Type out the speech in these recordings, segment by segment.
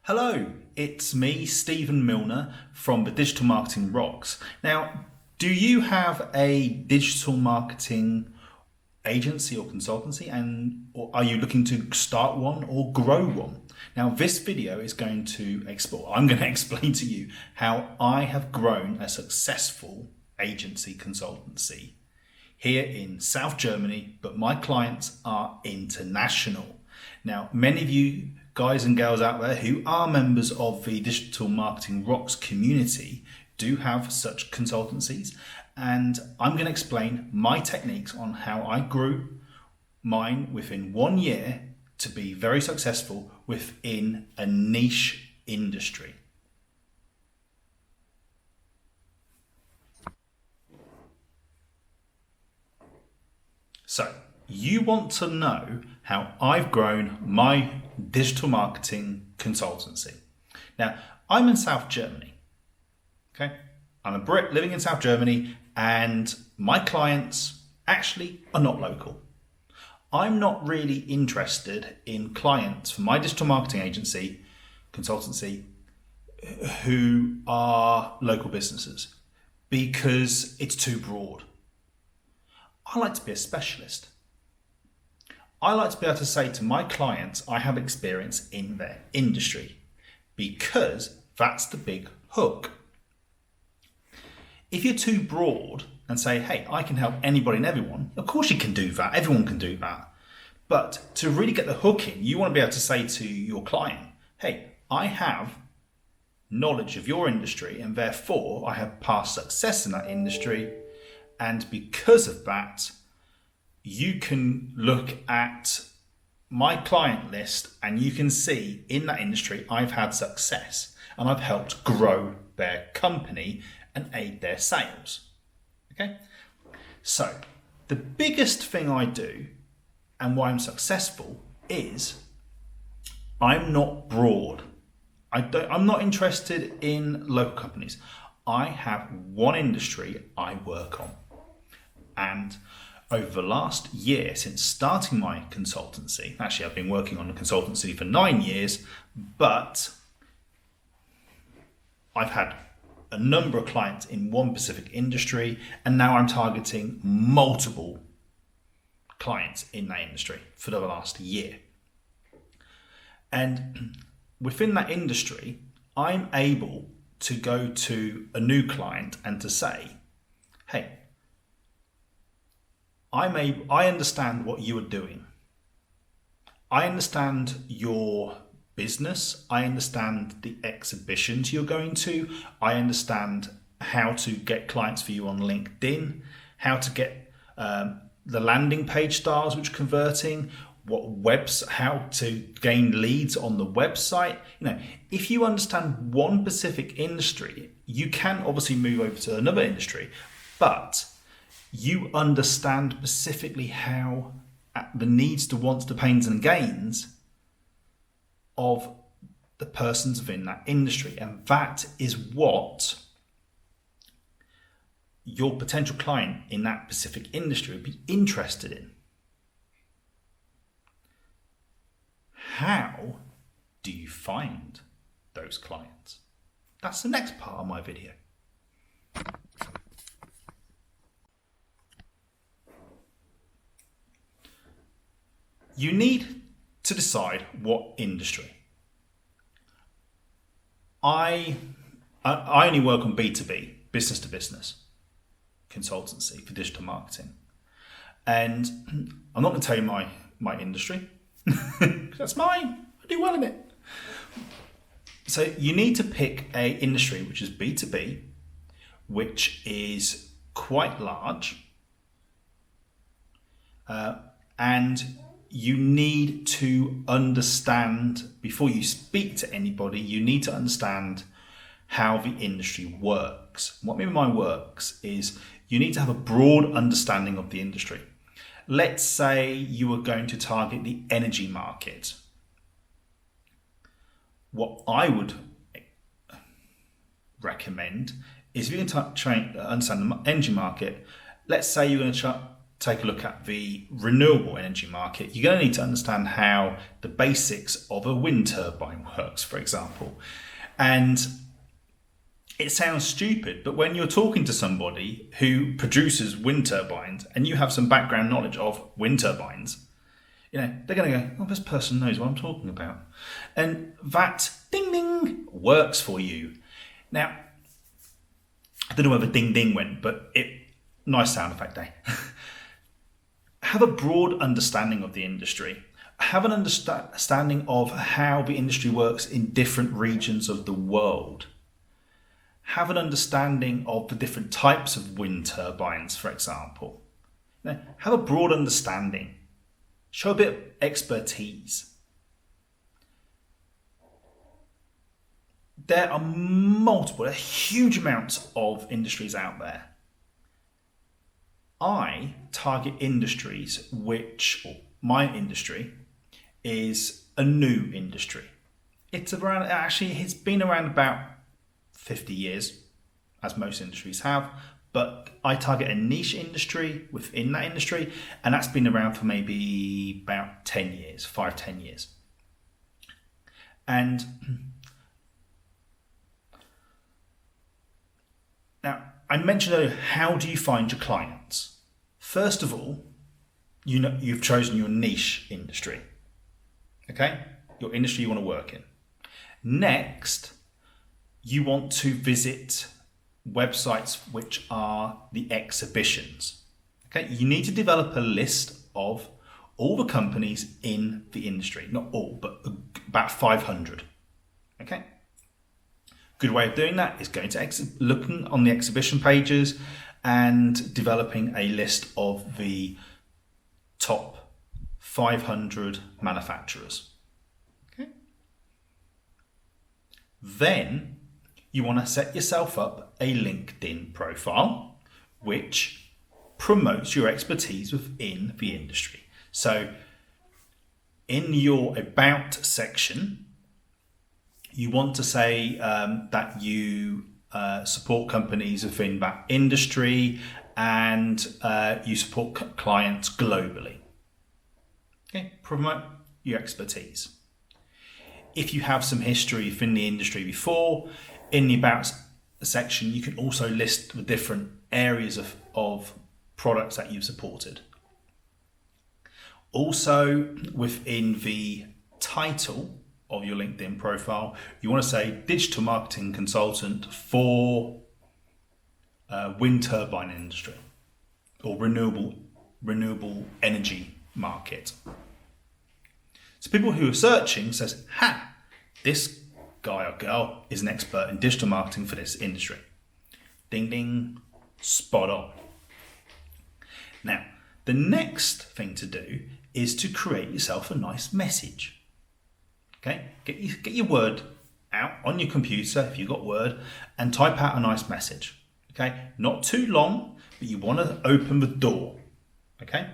Hello, it's me, Stephen Milner from the Digital Marketing Rocks. Now, do you have a digital marketing agency or consultancy, or are you looking to start one or grow one? Now, this video is going to explore, I'm going to explain to you how I have grown a successful agency consultancy here in South Germany, but my clients are international. Now, many of you guys and girls out there who are members of the Digital Marketing Rocks community do have such consultancies, and I'm going to explain my techniques on how I grew mine within 1 year to be very successful within a niche industry. So, you want to know how I've grown my digital marketing consultancy. Now, I'm in South Germany. Okay, I'm a Brit living in South Germany, and my clients actually are not local. I'm not really interested in clients for my digital marketing agency consultancy who are local businesses because it's too broad. I like to be a specialist. I like to be able to say to my clients, I have experience in their industry, because that's the big hook. If you're too broad and say, hey, I can help anybody and everyone, of course you can do that. Everyone can do that. But to really get the hook in, you want to be able to say to your client, hey, I have knowledge of your industry, and therefore I have past success in that industry. And because of that, you can look at my client list and you can see in that industry I've had success and I've helped grow their company and aid their sales. Okay? So the biggest thing I do and why I'm successful is I'm not broad. I'm not interested in local companies. I have one industry I work on. And over the last year, since starting my consultancy, actually I've been working on a consultancy for 9 years, but I've had a number of clients in one specific industry, and now I'm targeting multiple clients in that industry for the last year. And within that industry, I'm able to go to a new client and to say, hey, I understand what you are doing. I understand your business. I understand the exhibitions you're going to. I understand how to get clients for you on LinkedIn, how to get the landing page styles which are converting, how to gain leads on the website. If you understand one specific industry, you can obviously move over to another industry, but you understand specifically how the needs, the wants, the pains and gains of the persons within that industry. And that is what your potential client in that specific industry would be interested in. How do you find those clients? That's the next part of my video. You need to decide what industry. I only work on B2B, business to business consultancy for digital marketing. And I'm not going to tell you my industry. That's mine. I do well in it. So you need to pick a industry which is B2B, which is quite large, and you need to understand, before you speak to anybody, you need to understand how the industry works. What I mean by works is you need to have a broad understanding of the industry. Let's say you are going to target the energy market. What I would recommend is if you can try and understand the energy market, let's say you're going to take a look at the renewable energy market, you're going to need to understand how the basics of a wind turbine works, for example. And it sounds stupid, but when you're talking to somebody who produces wind turbines and you have some background knowledge of wind turbines, they're going to go, oh, this person knows what I'm talking about. And that ding ding works for you. Now, I don't know where the ding ding went, but nice sound effect, eh? Have a broad understanding of the industry. Have an understanding of how the industry works in different regions of the world. Have an understanding of the different types of wind turbines, for example. Have a broad understanding. Show a bit of expertise. There are huge amounts of industries out there. I target industries my industry is a new industry. It's been around about 50 years, as most industries have, but I target a niche industry within that industry, and that's been around for maybe about 10 years, 5-10 years. And now, I mentioned earlier, how do you find your clients? First of all, you've chosen your niche industry, okay? Your industry you want to work in. Next, you want to visit websites which are the exhibitions. Okay, you need to develop a list of all the companies in the industry. Not all, but about 500. Okay. Good way of doing that is going to looking on the exhibition pages and developing a list of the top 500 manufacturers. Okay. Then you want to set yourself up a LinkedIn profile which promotes your expertise within the industry. So in your About section, you want to say that you support companies within that industry and you support clients globally. Okay, promote your expertise. If you have some history within the industry before, in the About section, you can also list the different areas of products that you've supported. Also, within the title of your LinkedIn profile, you want to say digital marketing consultant for wind turbine industry or renewable energy market. So people who are searching says, this guy or girl is an expert in digital marketing for this industry. Ding ding, spot on. Now, the next thing to do is to create yourself a nice message. Okay, get your Word out on your computer if you've got Word and type out a nice message. Okay, not too long, but you want to open the door. Okay,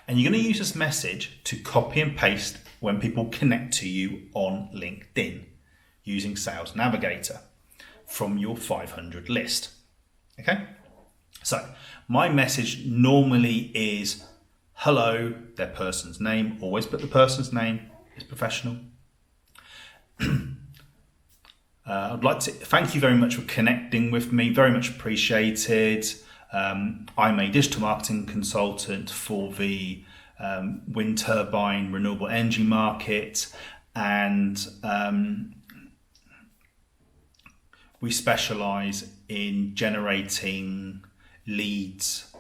and you're going to use this message to copy and paste when people connect to you on LinkedIn using Sales Navigator from your 500 list. Okay, so my message normally is hello, their person's name. Always put the person's name, it's professional. I'd like to thank you very much for connecting with me, very much appreciated. I'm a digital marketing consultant for the wind turbine renewable energy market, and we specialize in generating leads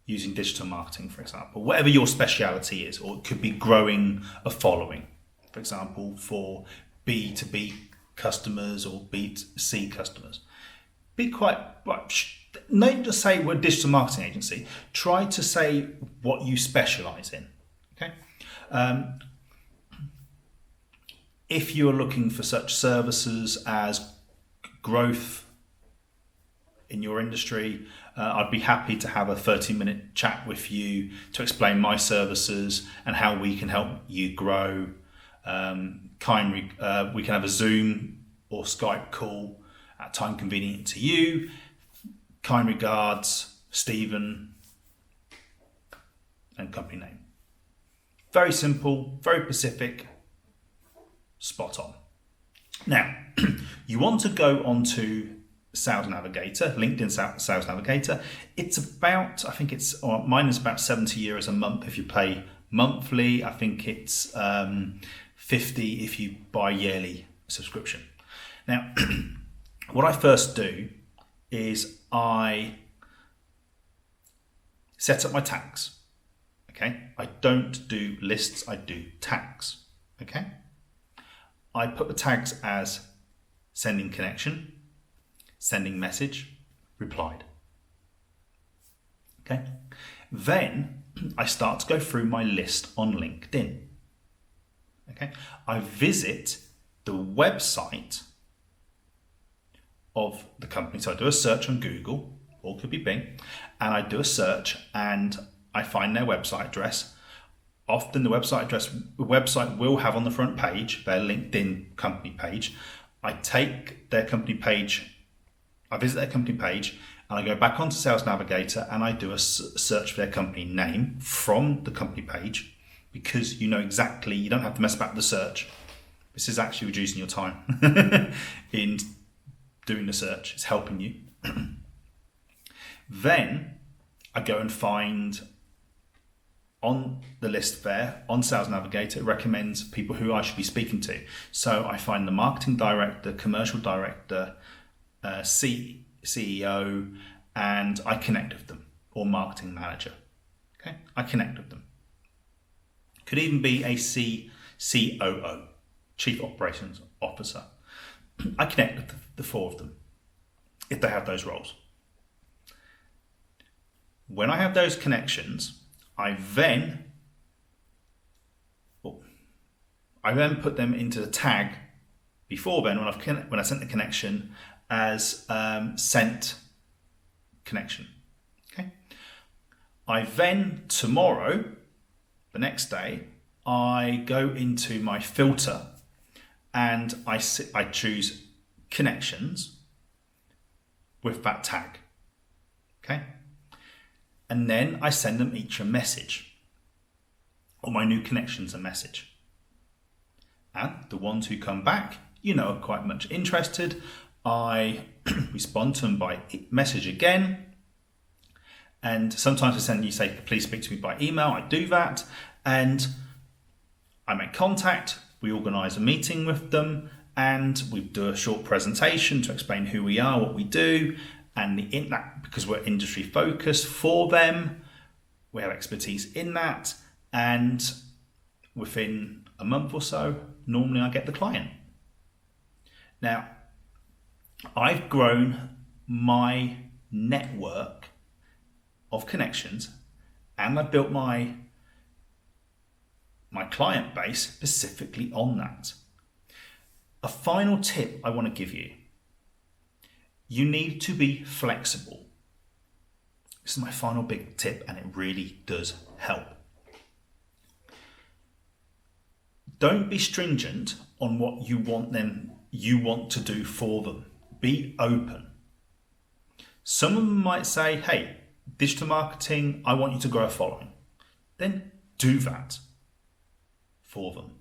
using digital marketing, for example, whatever your speciality is, or it could be growing a following, for example, for B2B customers or B2C customers. Be quite, don't just say we're a digital marketing agency. Try to say what you specialize in. Okay. If you're looking for such services as growth in your industry, I'd be happy to have a 30-minute chat with you to explain my services and how we can help you grow. We can have a Zoom or Skype call at time convenient to you. Kind regards, Stephen. and company name. Very simple, very specific, spot on. Now, you want to go onto Sales Navigator, LinkedIn Sales Navigator. It's about, I think it's, or mine is about €70 a month if you pay monthly. I think it's 50 if you buy yearly subscription. Now, what I first do is I set up my tags. Okay, I don't do lists, I do tags. Okay, I put the tags as sending connection, sending message, replied. Okay, then I start to go through my list on LinkedIn. Okay, I visit the website of the company. So I do a search on Google, or it could be Bing, and I do a search and I find their website address. Often the website will have on the front page their LinkedIn company page. I take their company page, I visit their company page, and I go back onto Sales Navigator and I do a search for their company name from the company page, because you know exactly, you don't have to mess about the search. This is actually reducing your time in doing the search. It's helping you. Then I go and find on the list there, on Sales Navigator, it recommends people who I should be speaking to. So I find the marketing director, commercial director, CEO, and I connect with them, or marketing manager. Okay, I connect with them. Could even be a COO, Chief Operations Officer. I connect with the four of them if they have those roles. When I have those connections, I then put them into the tag before then when I sent the connection as sent connection. Okay. I then tomorrow, the next day, I go into my filter and I choose connections with that tag. Okay. And then I send them each a message, or my new connections a message. And the ones who come back, are quite much interested. I respond to them by message again. And sometimes you say, please speak to me by email. I do that. And I make contact. We organise a meeting with them. And we do a short presentation to explain who we are, what we do. And because we're industry focused for them, we have expertise in that. And within a month or so, normally I get the client. Now, I've grown my network of connections, and I built my client base specifically on that. A final tip I want to give you. You need to be flexible. This is my final big tip, and it really does help. Don't be stringent on what you want to do for them. Be open. Some of them might say, hey, digital marketing, I want you to grow a following. Then do that for them.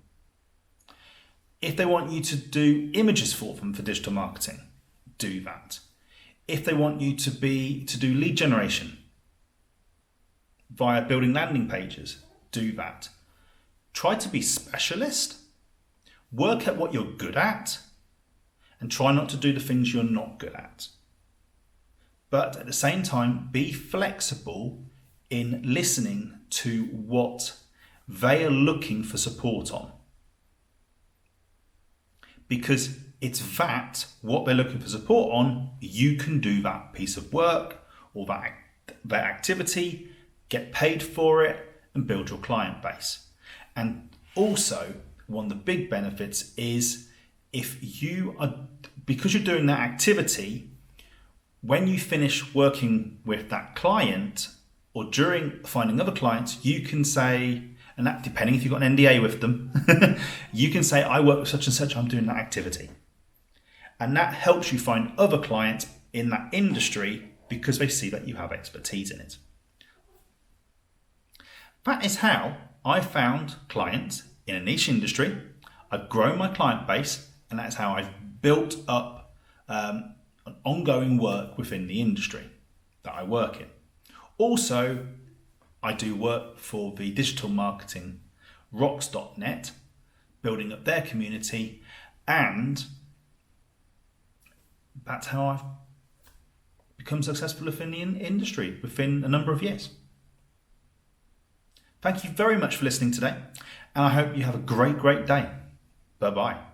If they want you to do images for them for digital marketing, do that. If they want you to do lead generation via building landing pages, do that. Try to be specialist. Work at what you're good at, and try not to do the things you're not good at. But at the same time, be flexible in listening to what they are looking for support on. Because it's what they're looking for support on, you can do that piece of work or that activity, get paid for it, and build your client base. And also, one of the big benefits is because you're doing that activity, when you finish working with that client or during finding other clients, you can say, and that depending if you've got an NDA with them, you can say, I work with such and such, I'm doing that activity. And that helps you find other clients in that industry because they see that you have expertise in it. That is how I found clients in a niche industry. I've grown my client base, and that's how I've built up an ongoing work within the industry that I work in. Also, I do work for the digital marketing rocks.net, building up their community, and that's how I've become successful within the industry within a number of years. Thank you very much for listening today, and I hope you have a great day. Bye-bye.